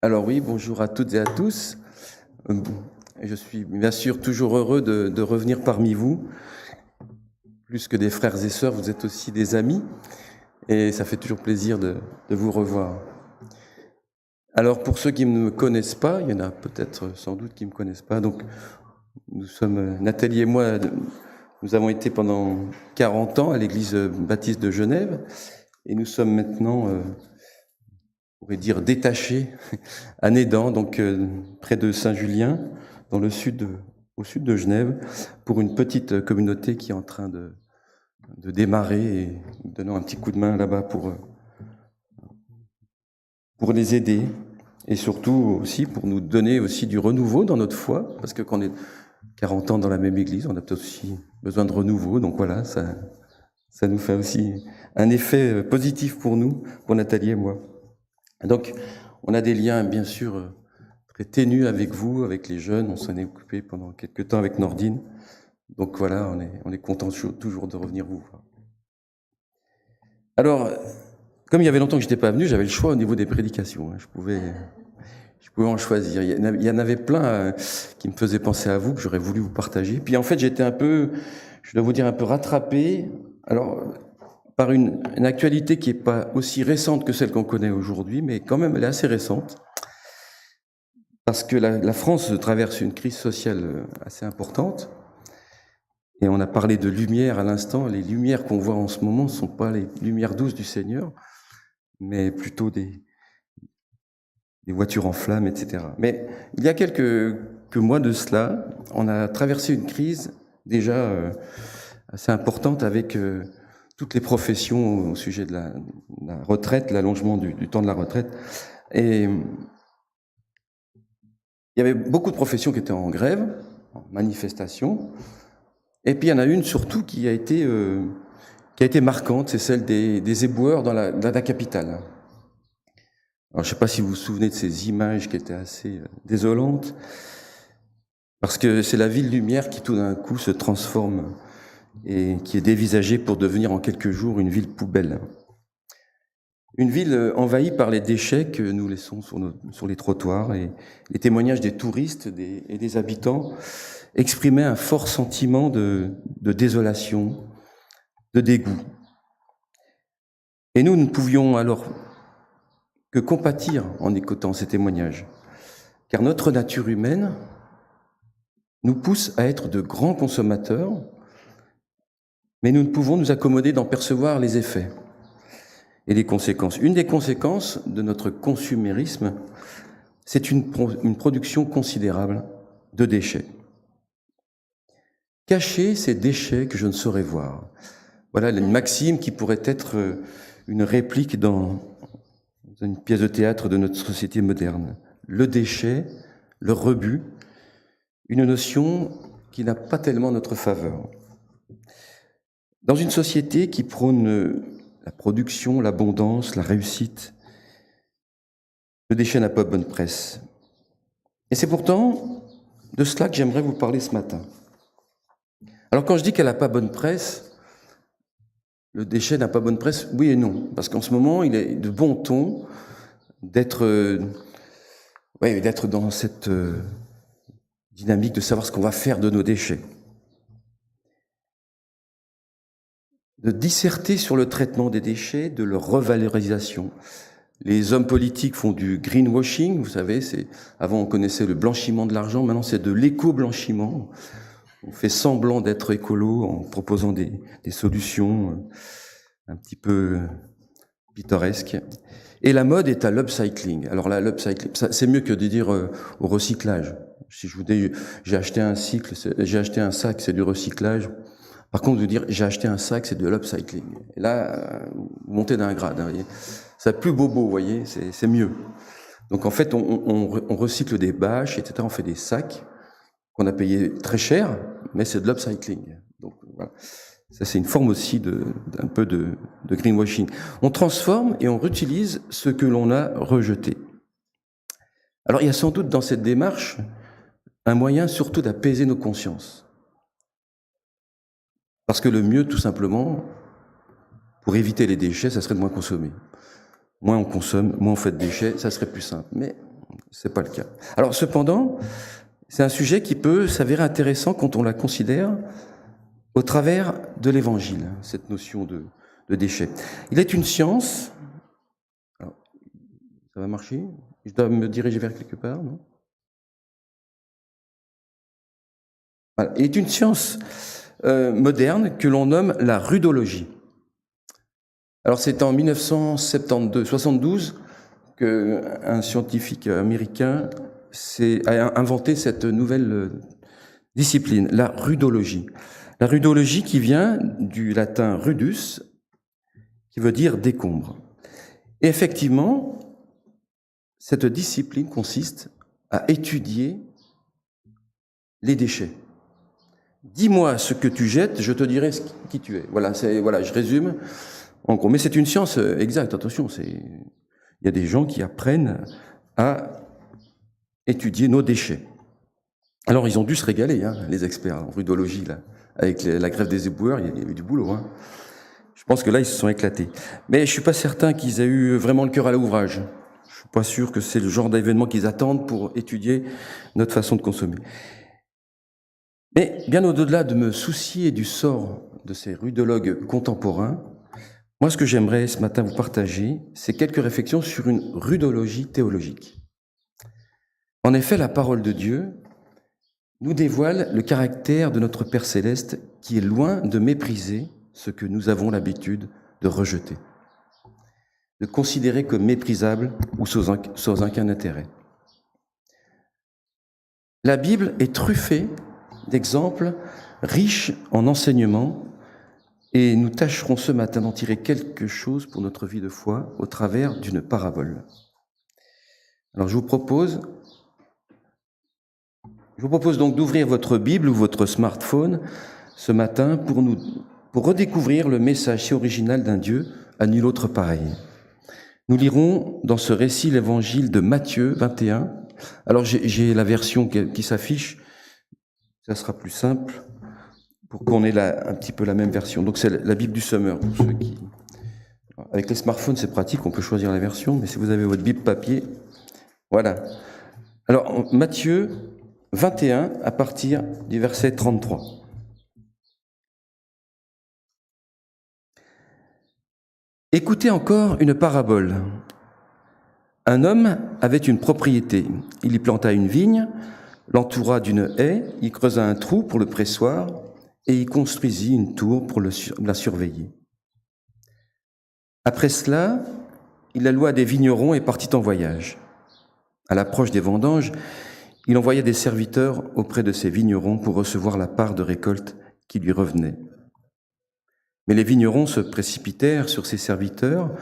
Alors oui, bonjour à toutes et à tous. Euh, Je suis bien sûr toujours heureux de revenir parmi vous. Plus que des frères et sœurs, vous êtes aussi des amis et ça fait toujours plaisir de vous revoir. Alors pour ceux qui ne me connaissent pas, il y en a peut-être sans doute qui ne me connaissent pas, donc nous sommes, Nathalie et moi, nous avons été pendant 40 ans à l'église baptiste de Genève et nous sommes maintenant, on pourrait dire, détachés à Nédan, donc près de Saint-Julien, dans le sud, au sud de Genève, pour une petite communauté qui est en train de démarrer et donnant un petit coup de main là-bas pour les aider et surtout aussi pour nous donner aussi du renouveau dans notre foi, parce que quand on est 40 ans dans la même église, on a peut-être aussi besoin de renouveau, donc voilà, ça nous fait aussi un effet positif pour nous, pour Nathalie et moi. Donc, on a des liens, bien sûr, très ténus avec vous, avec les jeunes. On s'en est occupé pendant quelques temps avec Nordine. Donc voilà, on est content toujours de revenir vous voir. Alors, comme il y avait longtemps que je n'étais pas venu, j'avais le choix au niveau des prédications. Je pouvais en choisir. Il y en avait plein qui me faisaient penser à vous, que j'aurais voulu vous partager. Puis en fait, j'étais un peu, je dois vous dire, un peu rattrapé. Alors, par une actualité qui n'est pas aussi récente que celle qu'on connaît aujourd'hui, mais quand même, elle est assez récente. Parce que la France traverse une crise sociale assez importante. Et on a parlé de lumière à l'instant. Les lumières qu'on voit en ce moment ne sont pas les lumières douces du Seigneur, mais plutôt des voitures en flammes, etc. Mais il y a quelques mois de cela, on a traversé une crise déjà assez importante avec toutes les professions au sujet de la retraite, l'allongement du temps de la retraite. Et il y avait beaucoup de professions qui étaient en grève, en manifestation. Et puis il y en a une surtout qui a été marquante, c'est celle des éboueurs dans la capitale. Alors je ne sais pas si vous vous souvenez de ces images qui étaient assez désolantes, parce que c'est la ville lumière qui tout d'un coup se transforme et qui est dévisagée pour devenir en quelques jours une ville poubelle. Une ville envahie par les déchets que nous laissons sur les trottoirs, et les témoignages des touristes et des habitants exprimaient un fort sentiment de désolation, de dégoût. Et nous ne pouvions alors que compatir en écoutant ces témoignages, car notre nature humaine nous pousse à être de grands consommateurs, mais nous ne pouvons nous accommoder d'en percevoir les effets et les conséquences. Une des conséquences de notre consumérisme, c'est une production considérable de déchets. Cacher ces déchets que je ne saurais voir. Voilà une maxime qui pourrait être une réplique dans une pièce de théâtre de notre société moderne. Le déchet, le rebut, une notion qui n'a pas tellement notre faveur. Dans une société qui prône la production, l'abondance, la réussite, le déchet n'a pas bonne presse. Et c'est pourtant de cela que j'aimerais vous parler ce matin. Alors quand je dis qu'elle n'a pas bonne presse, le déchet n'a pas bonne presse, oui et non. Parce qu'en ce moment, il est de bon ton d'être dans cette dynamique de savoir ce qu'on va faire de nos déchets. De disserter sur le traitement des déchets, de leur revalorisation. Les hommes politiques font du greenwashing, vous savez, avant on connaissait le blanchiment de l'argent, maintenant c'est de l'éco-blanchiment. On fait semblant d'être écolo en proposant des solutions un petit peu pittoresques. Et la mode est à l'upcycling. Alors là, l'upcycling, c'est mieux que de dire au recyclage. Si je vous dis j'ai acheté un sac, c'est du recyclage. Par contre, de dire j'ai acheté un sac, c'est de l'upcycling. Et là, vous montez d'un grade. Hein, voyez. C'est plus bobo, vous voyez, c'est mieux. Donc en fait, on recycle des bâches, etc. On fait des sacs qu'on a payé très cher, mais c'est de l'upcycling. Donc voilà. Ça, c'est une forme aussi d'un peu de greenwashing. On transforme et on réutilise ce que l'on a rejeté. Alors, il y a sans doute dans cette démarche un moyen surtout d'apaiser nos consciences. Parce que le mieux, tout simplement, pour éviter les déchets, ça serait de moins consommer. Moins on consomme, moins on fait de déchets, ça serait plus simple. Mais C'est pas le cas. Alors cependant, c'est un sujet qui peut s'avérer intéressant quand on la considère au travers de l'Évangile, cette notion de déchet. Il est une science. Alors, ça va marcher? Je dois me diriger vers quelque part, non? Voilà. Il est une science moderne que l'on nomme la rudologie. Alors c'est en 1972 qu'un scientifique américain a inventé cette nouvelle discipline, la rudologie. La rudologie qui vient du latin rudus, qui veut dire décombre. Et effectivement, cette discipline consiste à étudier les déchets. Dis-moi ce que tu jettes, je te dirai qui tu es. Voilà, je résume en gros. Mais c'est une science exacte, attention, il y a des gens qui apprennent à étudier nos déchets. Alors, ils ont dû se régaler, les experts en rudologie, là. Avec la grève des éboueurs, il y a eu du boulot. Je pense que là, ils se sont éclatés. Mais je ne suis pas certain qu'ils aient eu vraiment le cœur à l'ouvrage. Je ne suis pas sûr que c'est le genre d'événement qu'ils attendent pour étudier notre façon de consommer. Mais bien au-delà de me soucier du sort de ces rudologues contemporains, moi, ce que j'aimerais ce matin vous partager, c'est quelques réflexions sur une rudologie théologique. En effet, la parole de Dieu nous dévoile le caractère de notre Père céleste qui est loin de mépriser ce que nous avons l'habitude de rejeter, de considérer comme méprisable ou sans aucun intérêt. La Bible est truffée d'exemples riches en enseignements et nous tâcherons ce matin d'en tirer quelque chose pour notre vie de foi au travers d'une parabole. Alors je vous propose donc d'ouvrir votre Bible ou votre smartphone ce matin pour redécouvrir le message si original d'un Dieu à nul autre pareil. Nous lirons dans ce récit l'évangile de Matthieu 21. Alors j'ai la version qui s'affiche, ça sera plus simple pour qu'on ait un petit peu la même version. Donc c'est la Bible du Semeur pour ceux qui... Avec les smartphones c'est pratique, on peut choisir la version, mais si vous avez votre Bible papier, voilà. Alors Matthieu 21 à partir du verset 33. Écoutez encore une parabole. Un homme avait une propriété. Il y planta une vigne, l'entoura d'une haie, y creusa un trou pour le pressoir et y construisit une tour pour la surveiller. Après cela, il alloua des vignerons et partit en voyage. À l'approche des vendanges, il envoya des serviteurs auprès de ces vignerons pour recevoir la part de récolte qui lui revenait. Mais les vignerons se précipitèrent sur ces serviteurs.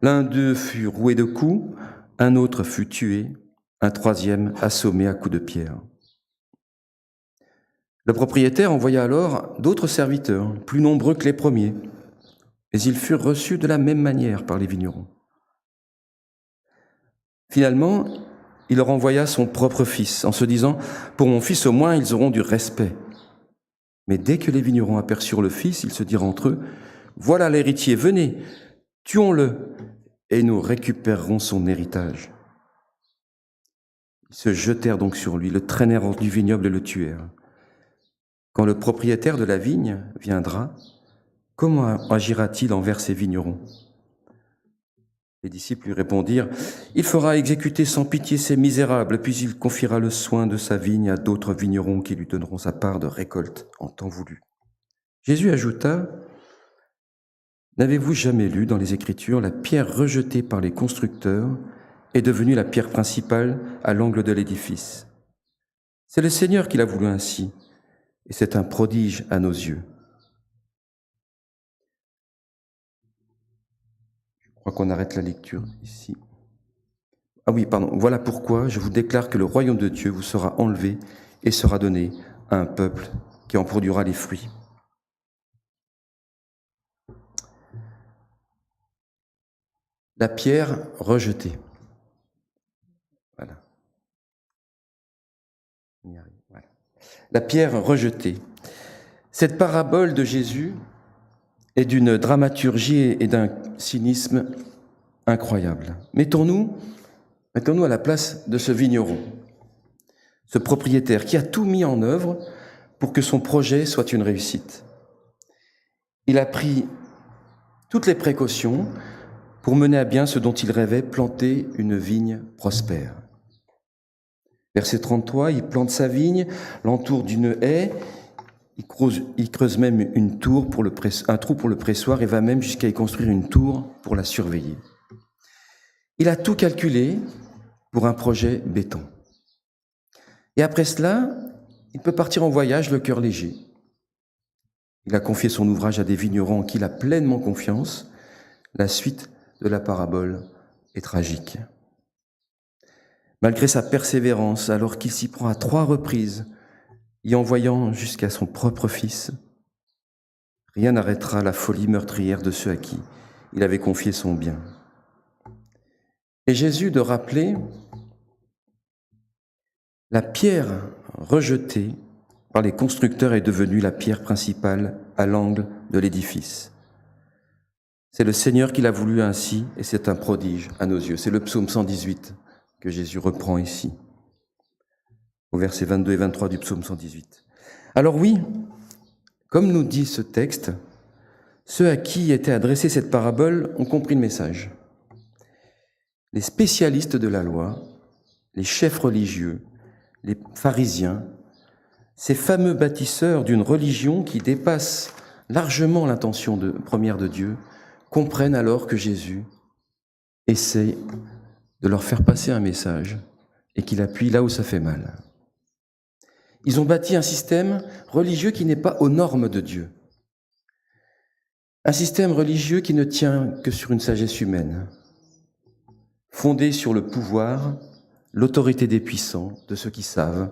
L'un d'eux fut roué de coups, un autre fut tué, un troisième assommé à coups de pierre. Le propriétaire envoya alors d'autres serviteurs, plus nombreux que les premiers, mais ils furent reçus de la même manière par les vignerons. Finalement, il leur envoya son propre fils, en se disant « Pour mon fils au moins, ils auront du respect ». Mais dès que les vignerons aperçurent le fils, ils se dirent entre eux « Voilà l'héritier, venez, tuons-le, et nous récupérerons son héritage. » Ils se jetèrent donc sur lui, le traînèrent hors du vignoble et le tuèrent. Quand le propriétaire de la vigne viendra, comment agira-t-il envers ces vignerons ? Les disciples lui répondirent « Il fera exécuter sans pitié ces misérables, puis il confiera le soin de sa vigne à d'autres vignerons qui lui donneront sa part de récolte en temps voulu. » Jésus ajouta « N'avez-vous jamais lu dans les Écritures la pierre rejetée par les constructeurs est devenue la pierre principale à l'angle de l'édifice ? C'est le Seigneur qui l'a voulu ainsi, et c'est un prodige à nos yeux. » Je crois qu'on arrête la lecture ici. Ah oui, pardon. Voilà pourquoi je vous déclare que le royaume de Dieu vous sera enlevé et sera donné à un peuple qui en produira les fruits. La pierre rejetée. Voilà. Voilà. La pierre rejetée. Cette parabole de Jésus est d'une dramaturgie et d'un cynisme incroyable. Mettons-nous Mettons-nous à la place de ce vigneron, ce propriétaire qui a tout mis en œuvre pour que son projet soit une réussite. Il a pris toutes les précautions pour mener à bien ce dont il rêvait, planter une vigne prospère. Verset 33, il plante sa vigne, l'entoure d'une haie, il creuse même un trou pour le pressoir et va même jusqu'à y construire une tour pour la surveiller. Il a tout calculé pour un projet béton. Et après cela, il peut partir en voyage le cœur léger. Il a confié son ouvrage à des vignerons en qui il a pleinement confiance. La suite de la parabole est tragique. Malgré sa persévérance, alors qu'il s'y prend à 3 reprises, y envoyant jusqu'à son propre fils, rien n'arrêtera la folie meurtrière de ceux à qui il avait confié son bien. Et Jésus de rappeler la pierre rejetée par les constructeurs est devenue la pierre principale à l'angle de l'édifice. C'est le Seigneur qui l'a voulu ainsi et c'est un prodige à nos yeux. C'est le psaume 118 que Jésus reprend ici, au verset 22 et 23 du psaume 118. Alors oui, comme nous dit ce texte, ceux à qui était adressée cette parabole ont compris le message. Les spécialistes de la loi, les chefs religieux, les pharisiens, ces fameux bâtisseurs d'une religion qui dépasse largement l'intention première de Dieu, comprennent alors que Jésus essaie de leur faire passer un message et qu'il appuie là où ça fait mal. Ils ont bâti un système religieux qui n'est pas aux normes de Dieu. Un système religieux qui ne tient que sur une sagesse humaine, fondé sur le pouvoir, l'autorité des puissants, de ceux qui savent,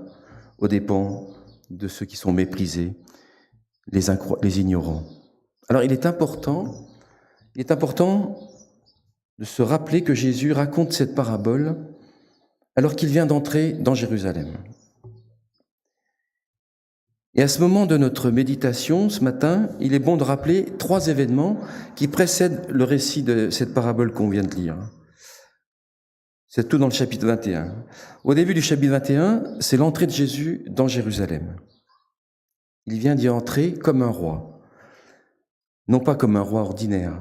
aux dépens de ceux qui sont méprisés, les ignorants. Alors il est important de se rappeler que Jésus raconte cette parabole alors qu'il vient d'entrer dans Jérusalem. Et à ce moment de notre méditation, ce matin, il est bon de rappeler 3 événements qui précèdent le récit de cette parabole qu'on vient de lire. C'est tout dans le chapitre 21. Au début du chapitre 21, c'est l'entrée de Jésus dans Jérusalem. Il vient d'y entrer comme un roi. Non pas comme un roi ordinaire,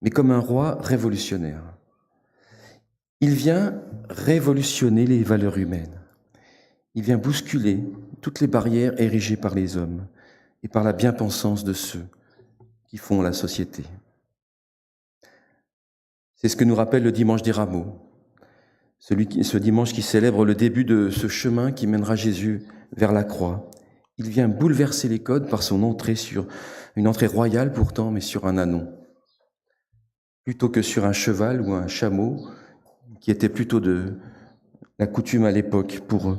mais comme un roi révolutionnaire. Il vient révolutionner les valeurs humaines. Il vient bousculer toutes les barrières érigées par les hommes et par la bien-pensance de ceux qui font la société. C'est ce que nous rappelle le dimanche des Rameaux, ce dimanche qui célèbre le début de ce chemin qui mènera Jésus vers la croix. Il vient bouleverser les codes par son entrée sur une entrée royale pourtant, mais sur un ânon, plutôt que sur un cheval ou un chameau, qui était plutôt de la coutume à l'époque pour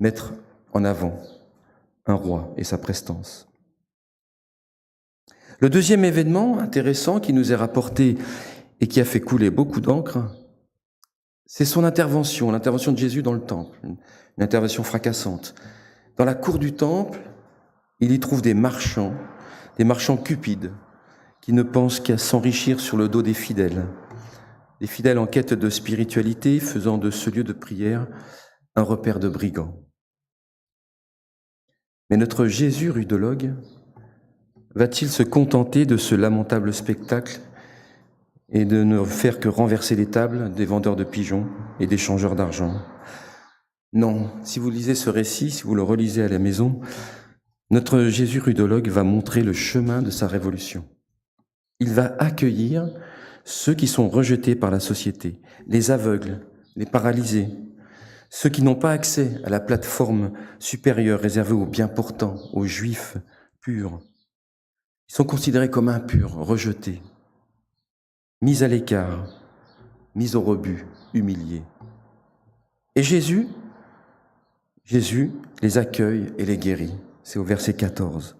mettre en avant un roi et sa prestance. Le deuxième événement intéressant qui nous est rapporté et qui a fait couler beaucoup d'encre, c'est son intervention, l'intervention de Jésus dans le temple, une intervention fracassante. Dans la cour du temple, il y trouve des marchands cupides, qui ne pensent qu'à s'enrichir sur le dos des fidèles en quête de spiritualité, faisant de ce lieu de prière un repère de brigands. Mais notre Jésus rudologue va-t-il se contenter de ce lamentable spectacle et de ne faire que renverser les tables des vendeurs de pigeons et des changeurs d'argent? Non, si vous lisez ce récit, si vous le relisez à la maison, notre Jésus rudologue va montrer le chemin de sa révolution. Il va accueillir ceux qui sont rejetés par la société, les aveugles, les paralysés, ceux qui n'ont pas accès à la plateforme supérieure réservée aux bien portants, aux juifs purs. Ils sont considérés comme impurs, rejetés, mis à l'écart, mis au rebut, humiliés. Et Jésus les accueille et les guérit. C'est au verset 14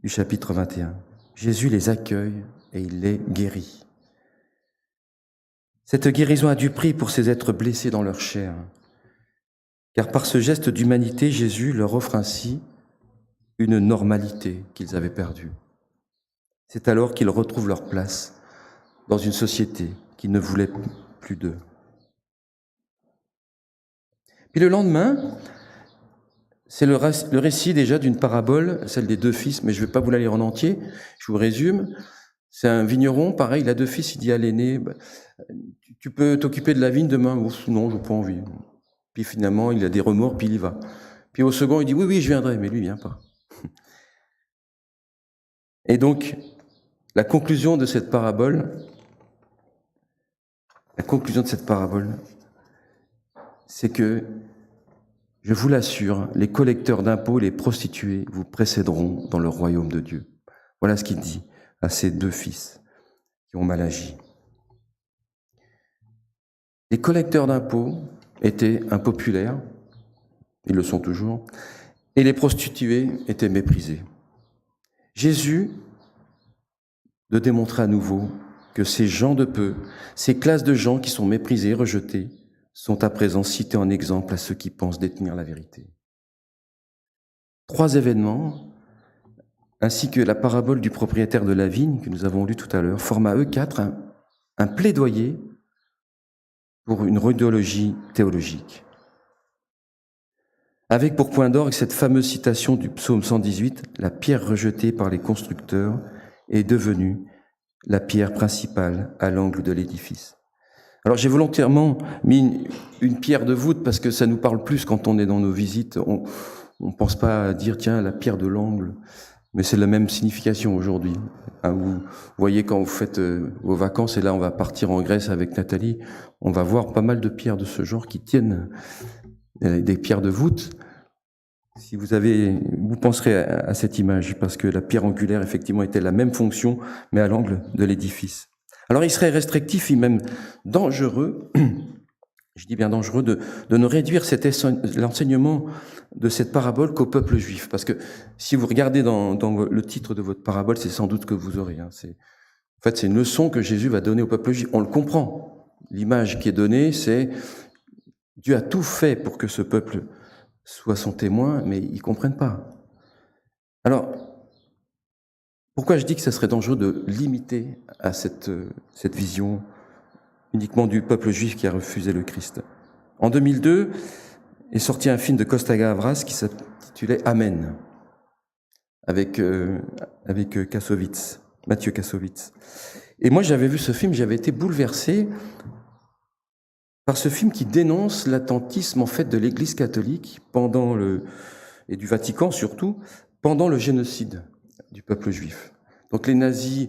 du chapitre 21. Jésus les accueille et il les guérit. Cette guérison a du prix pour ces êtres blessés dans leur chair, car par ce geste d'humanité, Jésus leur offre ainsi une normalité qu'ils avaient perdue. C'est alors qu'ils retrouvent leur place dans une société qui ne voulait plus d'eux. Puis le lendemain, c'est le récit déjà d'une parabole, celle des 2 fils, mais je ne vais pas vous la lire en entier, je vous résume. C'est un vigneron, pareil, il a 2 fils, il dit à l'aîné, tu peux t'occuper de la vigne demain? Ouf, non, je n'ai pas envie. Puis finalement, il a des remords, puis il y va. Puis au second, il dit, oui, je viendrai, mais lui, il ne vient pas. Et donc, la conclusion de cette parabole, c'est que, je vous l'assure, les collecteurs d'impôts, les prostituées vous précéderont dans le royaume de Dieu. Voilà ce qu'il dit à ses 2 fils qui ont mal agi. Les collecteurs d'impôts étaient impopulaires, ils le sont toujours, et les prostituées étaient méprisées. Jésus de démontrer à nouveau que ces gens de peu, ces classes de gens qui sont méprisés, rejetés, sont à présent cités en exemple à ceux qui pensent détenir la vérité. 3 événements, ainsi que la parabole du propriétaire de la vigne que nous avons lue tout à l'heure, forment à eux 4 un plaidoyer pour une rhédologie théologique. Avec pour point d'orgue cette fameuse citation du psaume 118, « La pierre rejetée par les constructeurs est devenue la pierre principale à l'angle de l'édifice. » Alors j'ai volontairement mis une pierre de voûte parce que ça nous parle plus quand on est dans nos visites. On ne pense pas à dire, tiens, la pierre de l'angle, mais c'est la même signification aujourd'hui. Vous voyez quand vous faites vos vacances, et là on va partir en Grèce avec Nathalie, on va voir pas mal de pierres de ce genre qui tiennent des pierres de voûte. Si vous penserez à cette image, parce que la pierre angulaire, effectivement, était la même fonction, mais à l'angle de l'édifice. Alors, il serait restrictif et même dangereux, je dis bien dangereux, de ne réduire l'enseignement de cette parabole qu'au peuple juif. Parce que si vous regardez dans le titre de votre parabole, c'est sans doute que vous aurez. En fait, c'est une leçon que Jésus va donner au peuple juif. On le comprend. L'image qui est donnée, c'est Dieu a tout fait pour que ce peuple soit son témoin, mais ils ne comprennent pas. Alors, pourquoi je dis que ça serait dangereux de limiter à cette vision uniquement du peuple juif qui a refusé le Christ? En 2002 est sorti un film de Costa Gavras qui s'intitulait « Amen » avec Kassovitz, Mathieu Kassovitz. Et moi, j'avais vu ce film, j'avais été bouleversé par ce film qui dénonce l'attentisme en fait de l'Église catholique et du Vatican surtout, pendant le génocide du peuple juif. Donc les nazis,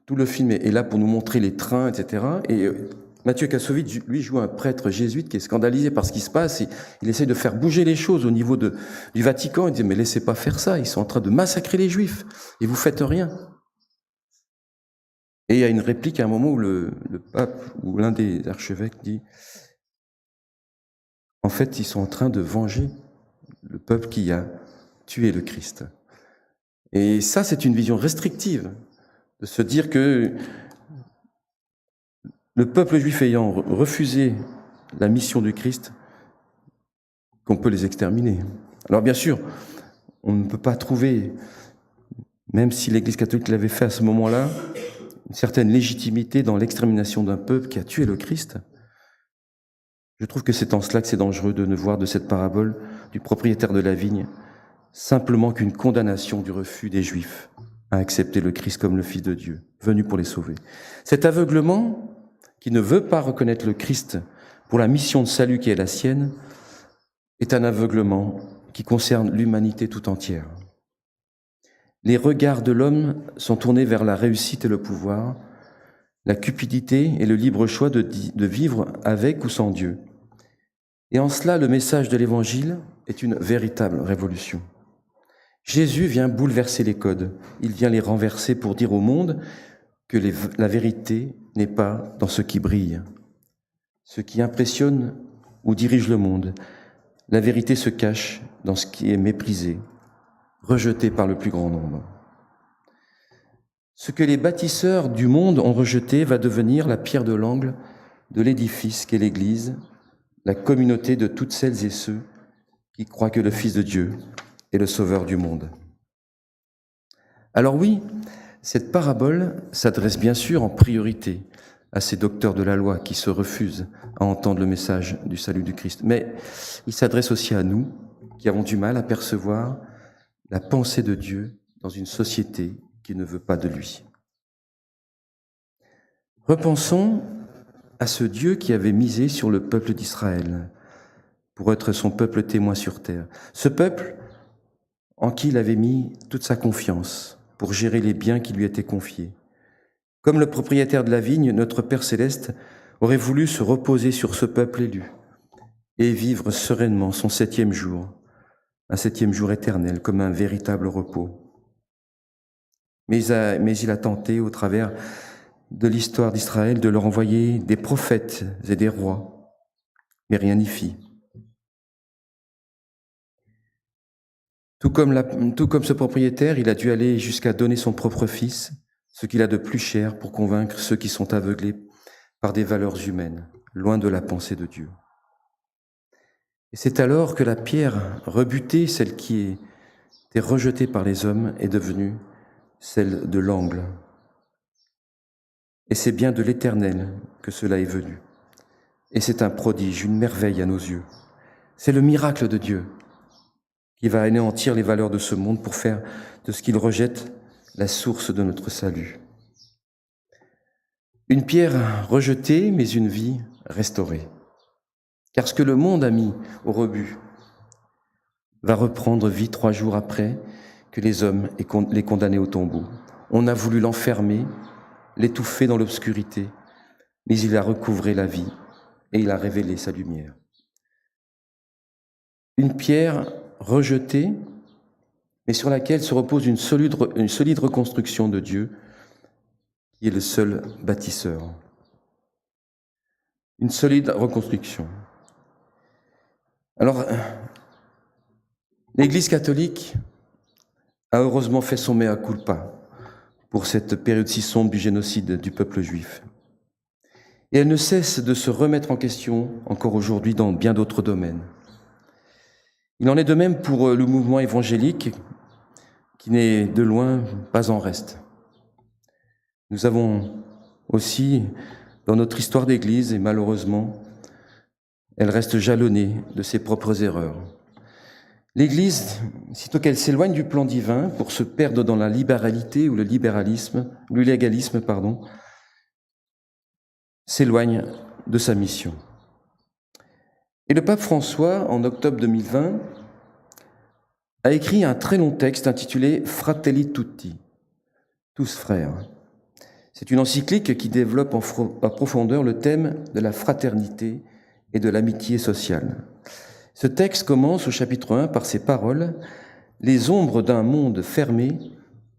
tout le film est là pour nous montrer les trains, etc. Et Mathieu Kassovitz, lui, joue un prêtre jésuite qui est scandalisé par ce qui se passe. Et il essaie de faire bouger les choses au niveau du Vatican. Il dit, mais laissez pas faire ça, ils sont en train de massacrer les juifs et vous faites rien. Et il y a une réplique à un moment où le pape ou l'un des archevêques dit « En fait, ils sont en train de venger le peuple qui a tué le Christ. » Et ça, c'est une vision restrictive, de se dire que le peuple juif ayant refusé la mission du Christ, qu'on peut les exterminer. Alors bien sûr, on ne peut pas trouver, même si l'Église catholique l'avait fait à ce moment-là, une certaine légitimité dans l'extermination d'un peuple qui a tué le Christ. Je trouve que c'est en cela que c'est dangereux de ne voir de cette parabole du propriétaire de la vigne simplement qu'une condamnation du refus des Juifs à accepter le Christ comme le Fils de Dieu, venu pour les sauver. Cet aveuglement, qui ne veut pas reconnaître le Christ pour la mission de salut qui est la sienne, est un aveuglement qui concerne l'humanité tout entière. Les regards de l'homme sont tournés vers la réussite et le pouvoir, la cupidité et le libre choix de vivre avec ou sans Dieu. Et en cela, le message de l'Évangile est une véritable révolution. Jésus vient bouleverser les codes, il vient les renverser pour dire au monde que la vérité n'est pas dans ce qui brille, ce qui impressionne ou dirige le monde. La vérité se cache dans ce qui est méprisé, rejeté par le plus grand nombre. Ce que les bâtisseurs du monde ont rejeté va devenir la pierre de l'angle de l'édifice qu'est l'Église, la communauté de toutes celles et ceux qui croient que le Fils de Dieu est le Sauveur du monde. Alors oui, cette parabole s'adresse bien sûr en priorité à ces docteurs de la loi qui se refusent à entendre le message du salut du Christ. Mais il s'adresse aussi à nous, qui avons du mal à percevoir la pensée de Dieu dans une société qui ne veut pas de lui. Repensons à ce Dieu qui avait misé sur le peuple d'Israël pour être son peuple témoin sur terre. Ce peuple en qui il avait mis toute sa confiance pour gérer les biens qui lui étaient confiés. Comme le propriétaire de la vigne, notre Père céleste aurait voulu se reposer sur ce peuple élu et vivre sereinement son 7e jour, un 7e jour éternel, comme un véritable repos. Mais il a tenté, au travers de l'histoire d'Israël, de leur envoyer des prophètes et des rois, mais rien n'y fit. Tout comme ce propriétaire, il a dû aller jusqu'à donner son propre fils, ce qu'il a de plus cher, pour convaincre ceux qui sont aveuglés par des valeurs humaines, loin de la pensée de Dieu. Et c'est alors que la pierre rebutée, celle qui était rejetée par les hommes, est devenue celle de l'angle. Et c'est bien de l'Éternel que cela est venu. Et c'est un prodige, une merveille à nos yeux. C'est le miracle de Dieu qui va anéantir les valeurs de ce monde pour faire de ce qu'il rejette la source de notre salut. Une pierre rejetée, mais une vie restaurée. Car ce que le monde a mis au rebut va reprendre vie 3 jours après que les hommes aient les condamnés au tombeau. On a voulu l'enfermer, l'étouffer dans l'obscurité, mais il a recouvré la vie et il a révélé sa lumière. Une pierre rejetée, mais sur laquelle se repose une solide reconstruction de Dieu, qui est le seul bâtisseur. Une solide reconstruction. Alors, l'Église catholique a heureusement fait son mea culpa pour cette période si sombre du génocide du peuple juif. Et elle ne cesse de se remettre en question encore aujourd'hui dans bien d'autres domaines. Il en est de même pour le mouvement évangélique qui n'est de loin pas en reste. Nous avons aussi, dans notre histoire d'Église, et malheureusement, elle reste jalonnée de ses propres erreurs. L'Église, sitôt qu'elle s'éloigne du plan divin pour se perdre dans la libéralité ou le légalisme, s'éloigne de sa mission. Et le pape François, en octobre 2020, a écrit un très long texte intitulé « Fratelli Tutti », tous frères. C'est une encyclique qui développe en profondeur le thème de la fraternité et de l'amitié sociale. Ce texte commence au chapitre 1 par ces paroles « Les ombres d'un monde fermé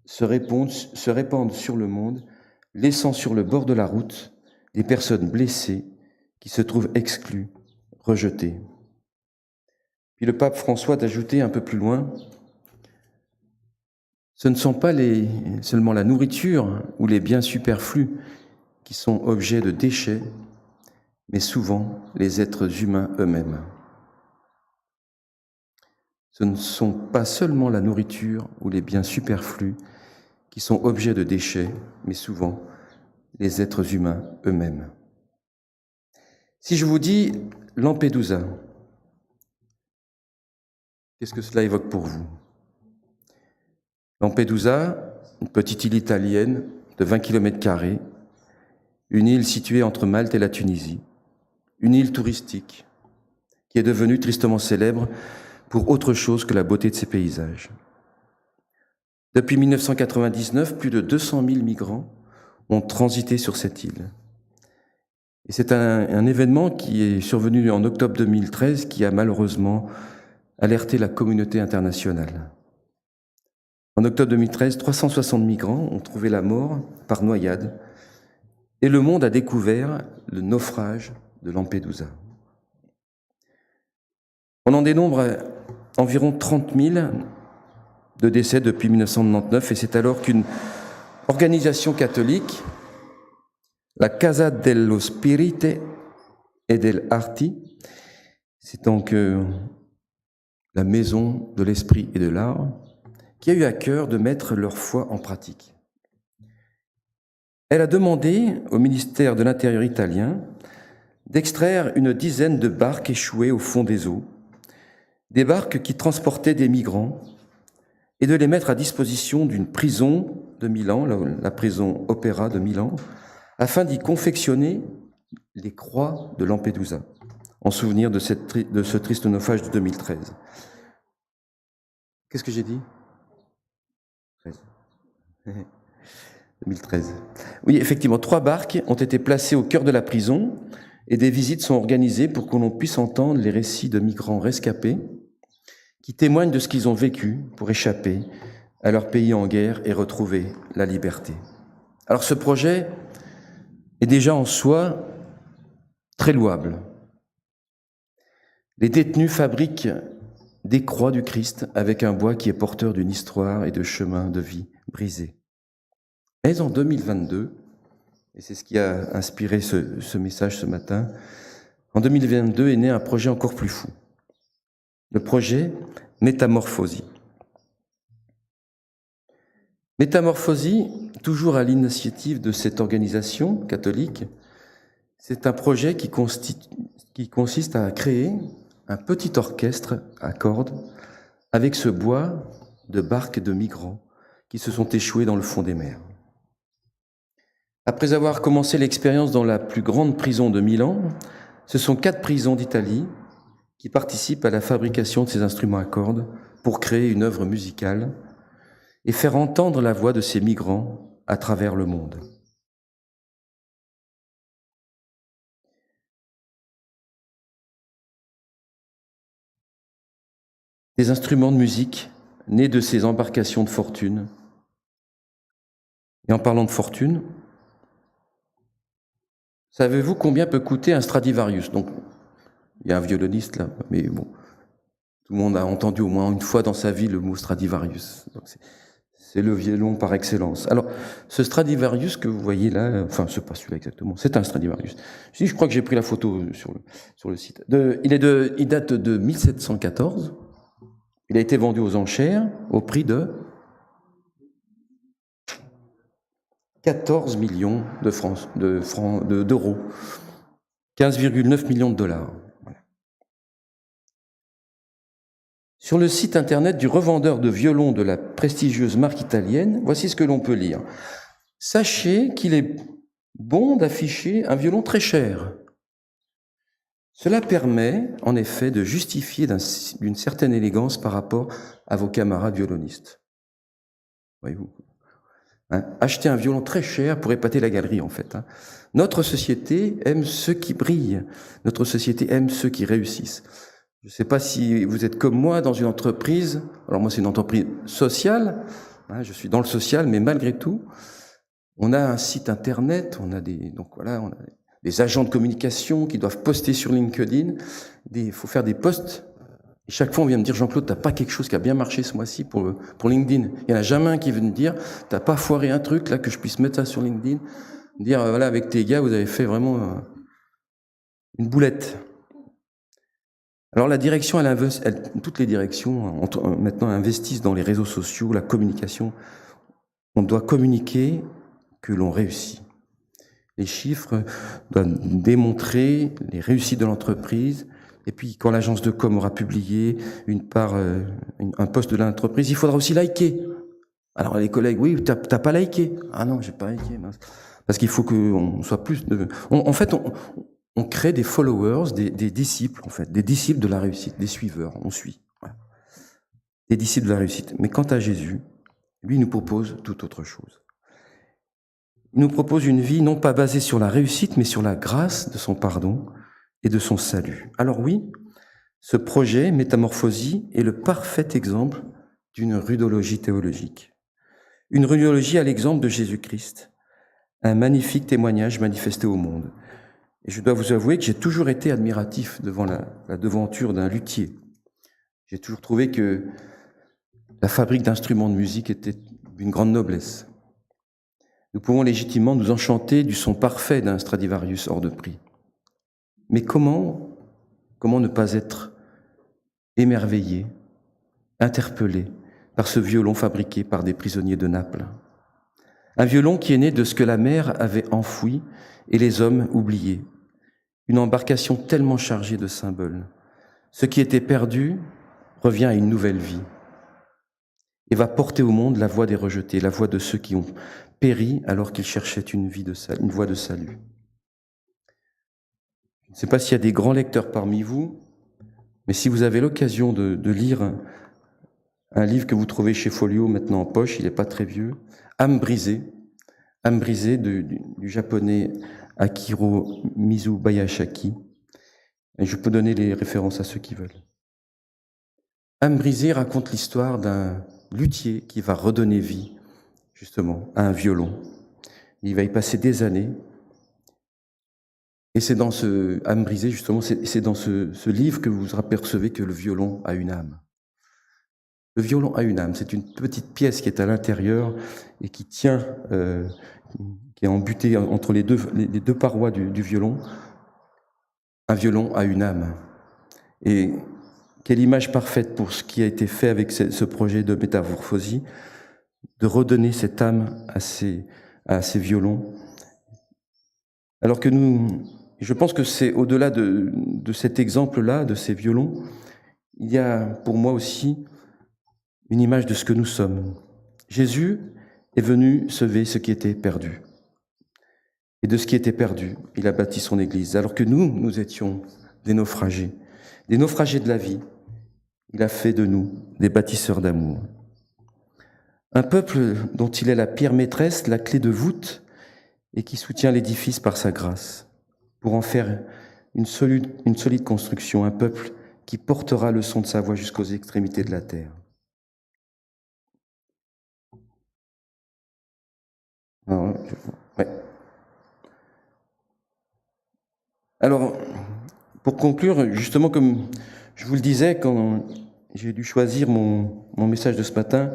se répandent sur le monde, laissant sur le bord de la route des personnes blessées qui se trouvent exclues, rejetées. » Puis le pape François d'ajouter un peu plus loin « Ce ne sont pas seulement la nourriture ou les biens superflus qui sont objets de déchets, mais souvent les êtres humains eux-mêmes. » Ce ne sont pas seulement la nourriture ou les biens superflus qui sont objets de déchets, mais souvent les êtres humains eux-mêmes. Si je vous dis Lampedusa, qu'est-ce que cela évoque pour vous? Lampedusa, une petite île italienne de 20 km², une île située entre Malte et la Tunisie, une île touristique qui est devenue tristement célèbre pour autre chose que la beauté de ses paysages. Depuis 1999, plus de 200 000 migrants ont transité sur cette île. Et c'est un événement qui est survenu en octobre 2013 qui a malheureusement alerté la communauté internationale. En octobre 2013, 360 migrants ont trouvé la mort par noyade et le monde a découvert le naufrage de Lampedusa. On en dénombre environ 30 000 de décès depuis 1999 et c'est alors qu'une organisation catholique, la Casa dello Spirito e dell'Arte, c'est donc la maison de l'esprit et de l'art, qui a eu à cœur de mettre leur foi en pratique. elle a demandé au ministère de l'Intérieur italien d'extraire une dizaine de barques échouées au fond des eaux, des barques qui transportaient des migrants, et de les mettre à disposition d'une prison de Milan, la prison Opéra de Milan, afin d'y confectionner les croix de Lampedusa, en souvenir de ce triste naufrage de 2013. Qu'est-ce que j'ai dit 2013. Oui, effectivement, 3 barques ont été placées au cœur de la prison et des visites sont organisées pour que l'on puisse entendre les récits de migrants rescapés qui témoignent de ce qu'ils ont vécu pour échapper à leur pays en guerre et retrouver la liberté. Alors ce projet est déjà en soi très louable. Les détenus fabriquent des croix du Christ avec un bois qui est porteur d'une histoire et de chemins de vie brisés. Mais en 2022, et c'est ce qui a inspiré ce message ce matin, en 2022 est né un projet encore plus fou. Le projet Métamorphosie. Métamorphosie, toujours à l'initiative de cette organisation catholique, c'est un projet qui consiste à créer un petit orchestre à cordes avec ce bois de barques de migrants qui se sont échoués dans le fond des mers. Après avoir commencé l'expérience dans la plus grande prison de Milan, ce sont 4 prisons d'Italie qui participent à la fabrication de ces instruments à cordes pour créer une œuvre musicale et faire entendre la voix de ces migrants à travers le monde. Des instruments de musique nés de ces embarcations de fortune. Et en parlant de fortune, savez-vous combien peut coûter un Stradivarius ? Donc, il y a un violoniste là, mais bon, tout le monde a entendu au moins une fois dans sa vie le mot Stradivarius. Donc c'est le violon par excellence. Alors, ce Stradivarius que vous voyez là, enfin, c'est pas celui-là exactement, c'est un Stradivarius. Je crois que j'ai pris la photo sur le site. Il date de 1714. Il a été vendu aux enchères au prix de 14 millions d'euros, 15,9 millions de dollars. Voilà. Sur le site internet du revendeur de violons de la prestigieuse marque italienne, voici ce que l'on peut lire. Sachez qu'il est bon d'afficher un violon très cher. Cela permet, en effet, de justifier d'une certaine élégance par rapport à vos camarades violonistes. Voyez-vous ? Acheter un violon très cher pour épater la galerie, en fait. Notre société aime ceux qui brillent. Notre société aime ceux qui réussissent. Je ne sais pas si vous êtes comme moi dans une entreprise. Alors moi, c'est une entreprise sociale. Je suis dans le social, mais malgré tout, on a un site internet, on a des agents de communication qui doivent poster sur LinkedIn. Il faut faire des posts. Et chaque fois, on vient me dire, Jean-Claude, t'as pas quelque chose qui a bien marché ce mois-ci pour LinkedIn. Il y en a jamais un qui veut me dire, t'as pas foiré un truc là que je puisse mettre ça sur LinkedIn. Dire, voilà, avec tes gars, vous avez fait vraiment une boulette. Alors la direction, toutes les directions maintenant investissent dans les réseaux sociaux, la communication. On doit communiquer que l'on réussit. Les chiffres doivent démontrer les réussites de l'entreprise. Et puis, quand l'agence de com aura publié un post de l'entreprise, il faudra aussi liker. Alors, les collègues, oui, t'as pas liké. Ah non, j'ai pas liké. Mince. Parce qu'il faut qu'on soit plus en fait, on crée des followers, des disciples, en fait, des disciples de la réussite, des suiveurs, on suit. Voilà. Des disciples de la réussite. Mais quant à Jésus, lui, il nous propose tout autre chose. Il nous propose une vie non pas basée sur la réussite, mais sur la grâce de son pardon et de son salut. Alors oui, ce projet, Métamorphosie, est le parfait exemple d'une rudologie théologique. Une rudologie à l'exemple de Jésus-Christ, un magnifique témoignage manifesté au monde. Et je dois vous avouer que j'ai toujours été admiratif devant la devanture d'un luthier. J'ai toujours trouvé que la fabrique d'instruments de musique était d'une grande noblesse. Nous pouvons légitimement nous enchanter du son parfait d'un Stradivarius hors de prix. Mais comment ne pas être émerveillé, interpellé par ce violon fabriqué par des prisonniers de Naples ? Un violon qui est né de ce que la mer avait enfoui et les hommes oubliés. Une embarcation tellement chargée de symboles. Ce qui était perdu revient à une nouvelle vie et va porter au monde la voix des rejetés, la voix de ceux qui ont péri alors qu'ils cherchaient une voie de salut. Je ne sais pas s'il y a des grands lecteurs parmi vous, mais si vous avez l'occasion de lire un livre que vous trouvez chez Folio maintenant en poche, il n'est pas très vieux, Âme brisée du japonais Akiro Mizubayashiki. Et je peux donner les références à ceux qui veulent. Âme brisée raconte l'histoire d'un luthier qui va redonner vie, justement, à un violon. Il va y passer des années. Et c'est dans ce Âme brisée, justement, c'est dans ce livre que vous apercevez que le violon a une âme. Le violon a une âme, c'est une petite pièce qui est à l'intérieur et qui tient, qui est embutée entre les deux parois du violon. Un violon a une âme. Et quelle image parfaite pour ce qui a été fait avec ce projet de métamorphosie, de redonner cette âme à ces violons. Alors que je pense que c'est au-delà de cet exemple-là, de ces violons, il y a pour moi aussi une image de ce que nous sommes. Jésus est venu sauver ce qui était perdu. Et de ce qui était perdu, il a bâti son Église. Alors que nous étions des naufragés de la vie, il a fait de nous des bâtisseurs d'amour. Un peuple dont il est la pierre maîtresse, la clé de voûte, et qui soutient l'édifice par sa grâce, pour en faire une solide construction, un peuple qui portera le son de sa voix jusqu'aux extrémités de la terre. Alors, pour conclure, justement, comme je vous le disais, quand j'ai dû choisir mon message de ce matin,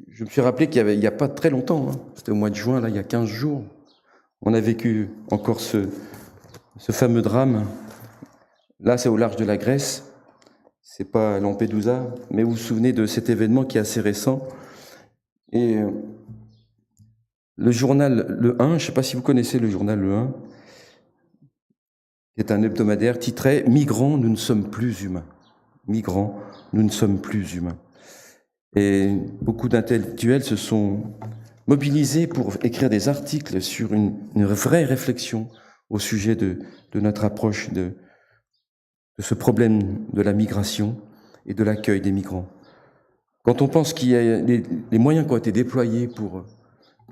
je me suis rappelé qu'il n'y a pas très longtemps, c'était au mois de juin, là, il y a 15 jours, on a vécu encore ce fameux drame. Là, c'est au large de la Grèce, c'est pas Lampedusa, mais vous vous souvenez de cet événement qui est assez récent. Et le journal Le 1, je ne sais pas si vous connaissez le journal Le 1, qui est un hebdomadaire titré « Migrants, nous ne sommes plus humains ». Migrants, nous ne sommes plus humains. Et beaucoup d'intellectuels se sont mobilisés pour écrire des articles sur une vraie réflexion au sujet de notre approche de ce problème de la migration et de l'accueil des migrants. Quand on pense qu'il y a les moyens qui ont été déployés pour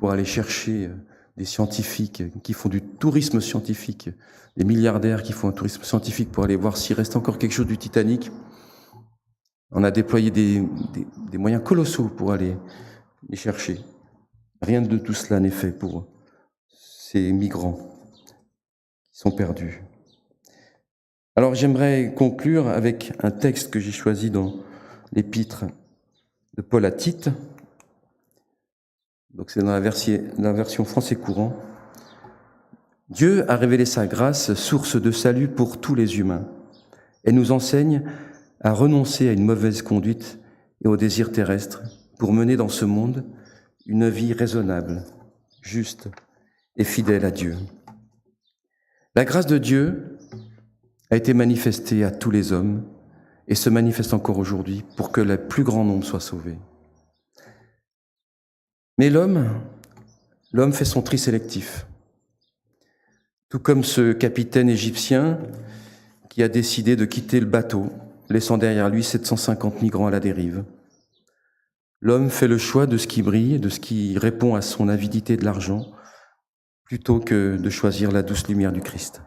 aller chercher des scientifiques qui font du tourisme scientifique, des milliardaires qui font un tourisme scientifique pour aller voir s'il reste encore quelque chose du Titanic, on a déployé des moyens colossaux pour aller les chercher. Rien de tout cela n'est fait pour ces migrants qui sont perdus. Alors j'aimerais conclure avec un texte que j'ai choisi dans l'épître de Paul à Tite. Donc c'est dans la version français courant. Dieu a révélé sa grâce, source de salut pour tous les humains. Elle nous enseigne à renoncer à une mauvaise conduite et aux désirs terrestres pour mener dans ce monde une vie raisonnable, juste et fidèle à Dieu. La grâce de Dieu a été manifestée à tous les hommes et se manifeste encore aujourd'hui pour que le plus grand nombre soit sauvé. Mais l'homme fait son tri sélectif. Tout comme ce capitaine égyptien qui a décidé de quitter le bateau, laissant derrière lui 750 migrants à la dérive. L'homme fait le choix de ce qui brille, de ce qui répond à son avidité de l'argent, plutôt que de choisir la douce lumière du Christ.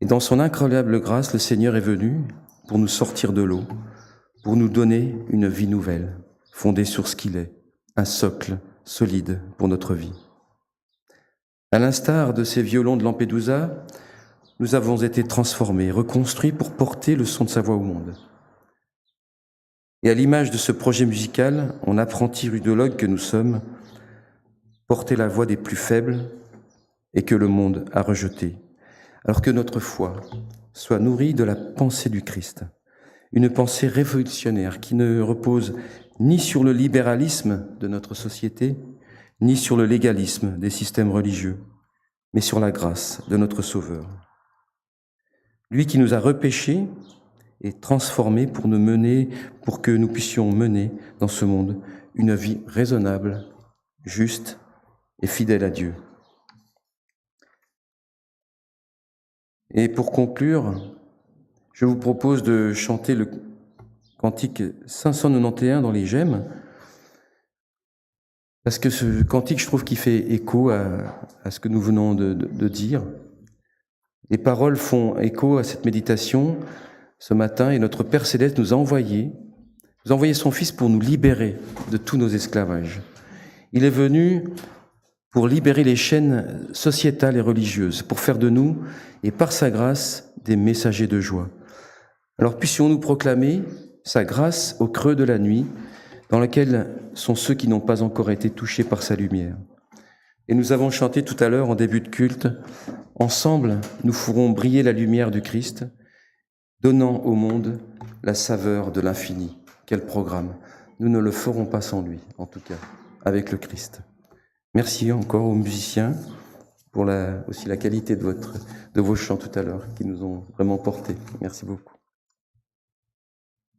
Et dans son incroyable grâce, le Seigneur est venu pour nous sortir de l'eau, pour nous donner une vie nouvelle, fondée sur ce qu'il est, un socle solide pour notre vie. À l'instar de ces violons de Lampedusa, nous avons été transformés, reconstruits pour porter le son de sa voix au monde. Et à l'image de ce projet musical, en apprentis rudologues que nous sommes, porter la voix des plus faibles et que le monde a rejeté, alors que notre foi soit nourrie de la pensée du Christ, une pensée révolutionnaire qui ne repose ni sur le libéralisme de notre société, ni sur le légalisme des systèmes religieux, mais sur la grâce de notre Sauveur. Lui qui nous a repêchés et transformés pour que nous puissions mener dans ce monde une vie raisonnable, juste et fidèle à Dieu. Et pour conclure, je vous propose de chanter le cantique 591 dans les gemmes, parce que ce cantique, je trouve qu'il fait écho à ce que nous venons de dire. Les paroles font écho à cette méditation ce matin, et notre Père Céleste nous a envoyé son Fils pour nous libérer de tous nos esclavages. Il est venu pour libérer les chaînes sociétales et religieuses, pour faire de nous, et par sa grâce, des messagers de joie. Alors puissions-nous proclamer sa grâce au creux de la nuit, dans laquelle sont ceux qui n'ont pas encore été touchés par sa lumière. Et nous avons chanté tout à l'heure en début de culte, « Ensemble, nous ferons briller la lumière du Christ, donnant au monde la saveur de l'infini. » Quel programme! Nous ne le ferons pas sans lui, en tout cas, avec le Christ. Merci encore aux musiciens pour aussi la qualité de vos chants tout à l'heure, qui nous ont vraiment portés. Merci beaucoup.